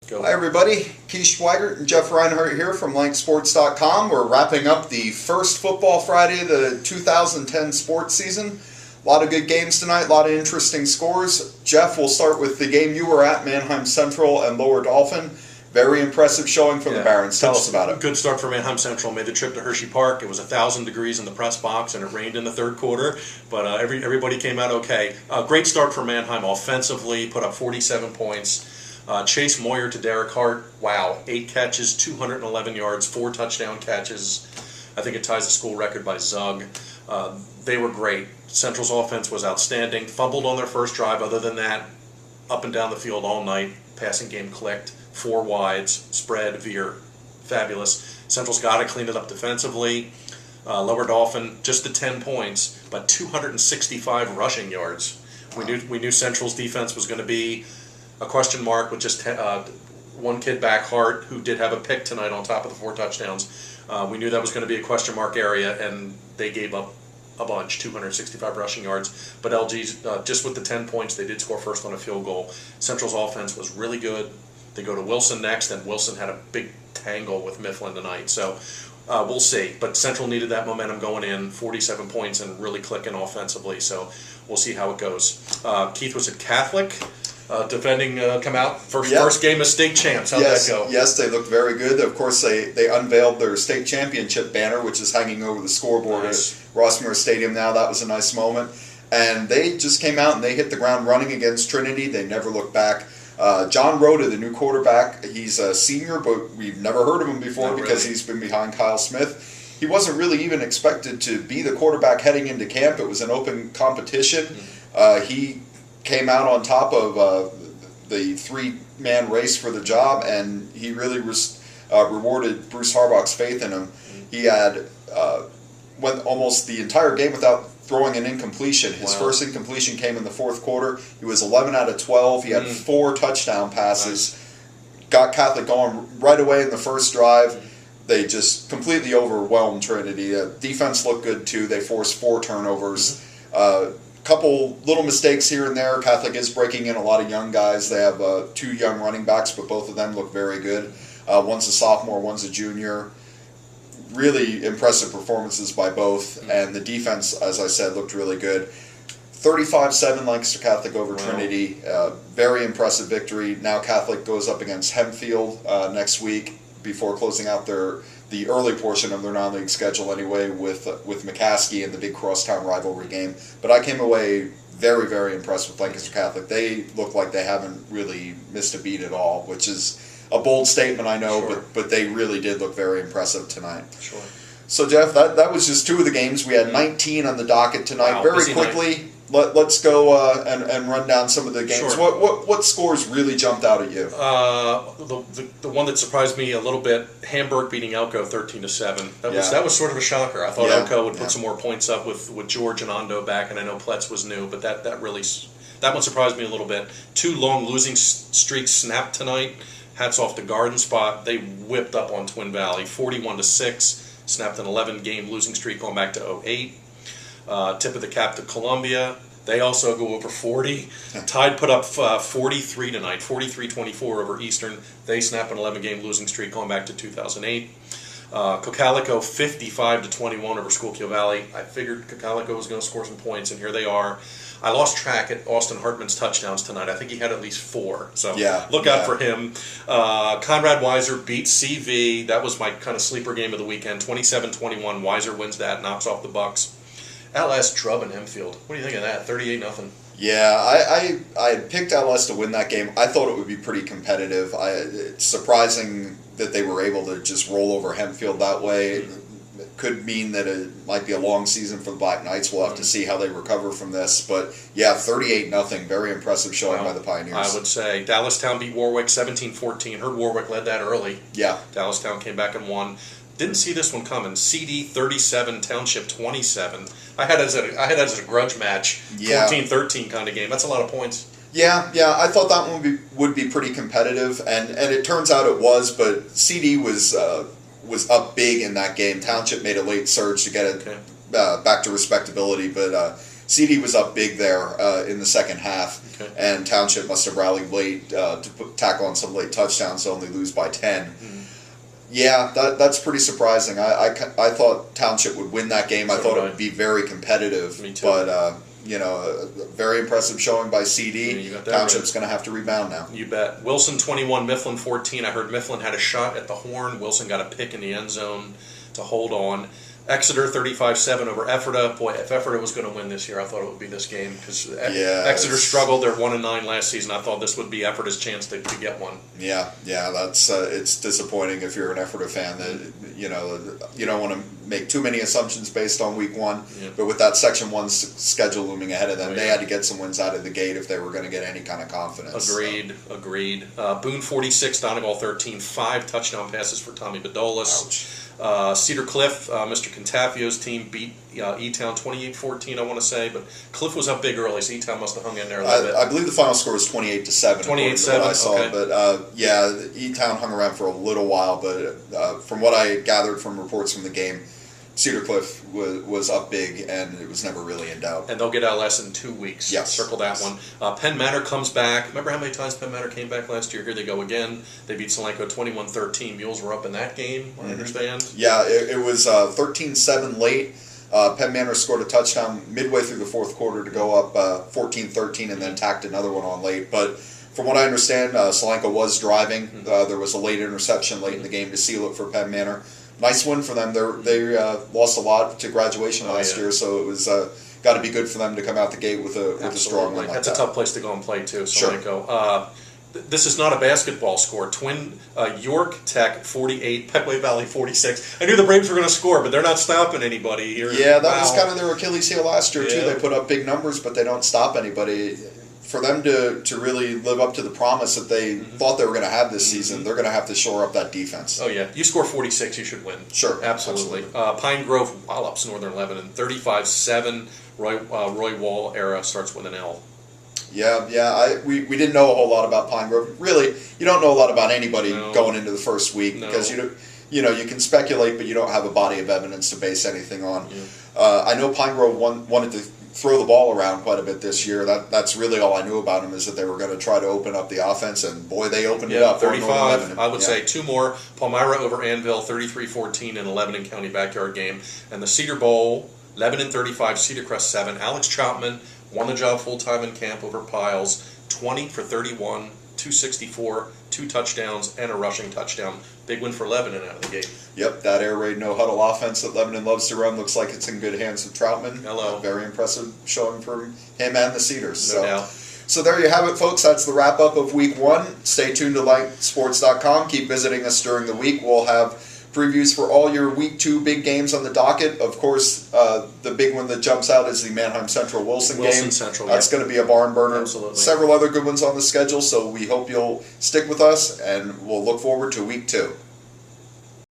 Go. Hi everybody, Schweigert and Jeff Reinhart here from Lancaster-Lebanon. We're wrapping up the first Football Friday of the 2010 sports season. A lot of good games tonight, a lot of interesting scores. Jeff, we'll start with the game you were at, Mannheim Central and Lower Dolphin. Very impressive showing from the Barons. Tell us about it. Good start for Mannheim Central. Made the trip to Hershey Park. It was 1,000 degrees in the press box, and it rained in the third quarter, but everybody came out okay. Great start for Mannheim offensively, put up 47 points. Chase Moyer to Derek Hart, wow, 8 catches, 211 yards, 4 touchdown catches. I think it ties the school record by Zug. They were great. Central's offense was outstanding. Fumbled on their first drive. Other than that, up and down the field all night. Passing game clicked. 4 wides, spread, veer. Fabulous. Central's got to clean it up defensively. Lower Dolphin, just the 10 points, but 265 rushing yards. We knew Central's defense was going to be a question mark with just one kid back, Hart, who did have a pick tonight on top of the 4 touchdowns. We knew that was going to be a question mark area, and they gave up a bunch, 265 rushing yards. But LG's, just with the 10 points, they did score first on a field goal. Central's offense was really good. They go to Wilson next, and Wilson had a big tangle with Mifflin tonight. So we'll see. But Central needed that momentum going in, 47 points, and really clicking offensively. So we'll see how it goes. Keith was at Catholic. Defending come out first game as state champs. How'd that go? Yes, they looked very good. Of course, they unveiled their state championship banner, which is hanging over the scoreboard at Rossmere Stadium now. That was a nice moment. And they just came out and they hit the ground running against Trinity. They never looked back. John Rhoda, the new quarterback, he's a senior, but we've never heard of him before because he's been behind Kyle Smith. He wasn't really even expected to be the quarterback heading into camp. It was an open competition. He came out on top of the 3-man race for the job, and he really rewarded Bruce Harbach's faith in him. He had went almost the entire game without throwing an incompletion. His first incompletion came in the fourth quarter. He was 11 out of 12. He had 4 touchdown passes. Got Catholic going right away in the first drive. They just completely overwhelmed Trinity. Defense looked good too. They forced 4 turnovers. Couple little mistakes here and there. Catholic is breaking in a lot of young guys. They have 2 young running backs, but both of them look very good. One's a sophomore, one's a junior. Really impressive performances by both, and the defense, as I said, looked really good. 35-7 Lancaster Catholic over Trinity. Very impressive victory. Now Catholic goes up against Hempfield next week before closing out the early portion of their non-league schedule anyway with McCaskey and the big crosstown rivalry game. But I came away very, very impressed with Lancaster Catholic. They look like they haven't really missed a beat at all, which is a bold statement, I know, but they really did look very impressive tonight. Sure. So, Jeff, that was just 2 of the games. We had 19 on the docket tonight. Very quickly, let's go and run down some of the games. Sure. What scores really jumped out at you? The one that surprised me a little bit, Hamburg beating Elko 13-7. That was sort of a shocker. I thought Elko would put some more points up with George and Ando back, and I know Pletz was new, but that one surprised me a little bit. 2 long losing streaks snapped tonight. Hats off to Garden Spot. They whipped up on Twin Valley, 41-6. Snapped an 11-game losing streak going back to 2008. Tip of the cap to Columbia. They also go over 40. Tide put up 43 tonight, 43-24 over Eastern. They snap an 11-game losing streak going back to 2008. Cocalico 55-21 over Schuylkill Valley. I figured Cocalico was going to score some points, and here they are. I lost track at Austin Hartman's touchdowns tonight. I think he had at least 4. So look out for him. Conrad Weiser beats CV. That was my kind of sleeper game of the weekend. 27-21. Weiser wins that, knocks off the Bucks. LS drubbing Hempfield. What do you think of that? 38-0. Yeah, I picked LS to win that game. I thought it would be pretty competitive. It's surprising that they were able to just roll over Hempfield that way. It could mean that it might be a long season for the Black Knights. We'll have to see how they recover from this. But, 38-0. Very impressive showing by the Pioneers. I would say Dallastown beat Warwick 17-14. Heard Warwick led that early. Yeah. Dallastown came back and won. Didn't see this one coming. CD 37, Township 27. I had it as a grudge match, 14-13 kind of game. That's a lot of points. Yeah, I thought that one would be pretty competitive, and it turns out it was. But CD was up big in that game. Township made a late surge to get it back to respectability, but CD was up big there in the second half, Okay. and Township must have rallied late to tack on some late touchdowns to only lose by 10. Yeah, that's pretty surprising. I thought Township would win that game. I thought it would be very competitive. Me too. But, a very impressive showing by CD. Yeah, you got that Township's right. going to have to rebound now. You bet. Wilson 21, Mifflin 14. I heard Mifflin had a shot at the horn. Wilson got a pick in the end zone to hold on. Exeter 35-7 over Ephrata. Boy, if Ephrata was going to win this year, I thought it would be this game because Exeter struggled. They're 1-9 last season. I thought this would be Ephrata's chance to get one. Yeah, that's it's disappointing if you're an Ephrata fan that you don't want to make too many assumptions based on week one. Yeah. But with that Section 1 schedule looming ahead of them, Oh, they yeah. had to get some wins out of the gate if they were going to get any kind of confidence. Agreed. Boone 46, Donegal 13. 5 touchdown passes for Tommy Bedolis. Ouch. Cedar Cliff, Mr. Contafio's team beat E-Town 28-14, I want to say, but Cliff was up big early, so E-Town must have hung in there a little bit. I believe the final score was 28-7. 28-7, I saw, okay. But E-Town hung around for a little while. But from what I gathered from reports from the game, Cedar Cliff was up big, and it was never really in doubt. And they'll get LS in 2 weeks. Yes. Circle that one. Penn Manor comes back. Remember how many times Penn Manor came back last year? Here they go again. They beat Solanco 21-13. Mules were up in that game, I understand. Yeah, it was 13-7 late. Penn Manor scored a touchdown midway through the fourth quarter to go up 14-13 and then tacked another one on late. But from what I understand, Solanco was driving. There was a late interception late in the game to seal it for Penn Manor. Nice win for them. They lost a lot to graduation last year, so it was got to be good for them to come out the gate with a strong win like That's that. a tough place to go and play, too, Sure. Solanco. This is not a basketball score. York Tech 48, Peckway Valley 46. I knew the Braves were going to score, but they're not stopping anybody here. Yeah, that was kind of their Achilles heel last year, too. Yeah. They put up big numbers, but they don't stop anybody. For them to really live up to the promise that they thought they were going to have this season, they're going to have to shore up that defense. Oh, yeah. You score 46, you should win. Sure. Absolutely. Pine Grove wallops Northern Lebanon 35-7. Roy Wall era starts with an L. Yeah. We didn't know a whole lot about Pine Grove. Really, you don't know a lot about anybody going into the first week because you can speculate, but you don't have a body of evidence to base anything on. Yeah. I know Pine Grove wanted to throw the ball around quite a bit this year. That's really all I knew about them is that they were going to try to open up the offense, and boy, they opened it up. 35. I would say 2 more. Palmyra over Annville, 33-14 in a Lebanon County backyard game. And the Cedar Bowl, Lebanon 35, Cedar Crest 7. Alex Troutman won the job full-time in camp over Piles, 20 for 31, 264, 2 touchdowns, and a rushing touchdown. Big win for Lebanon out of the gate. Yep, that air raid, no huddle offense that Lebanon loves to run looks like it's in good hands with Troutman. Hello. Very impressive showing from him and the Cedars. No doubt. So there you have it, folks. That's the wrap-up of Week 1. Stay tuned to LikeSports.com. Keep visiting us during the week. We'll have previews for all your Week 2 big games on the docket. Of course, the big one that jumps out is the Mannheim Central-Wilson game. Central, That's going to be a barn burner. Absolutely. Several other good ones on the schedule, so we hope you'll stick with us, and we'll look forward to Week 2.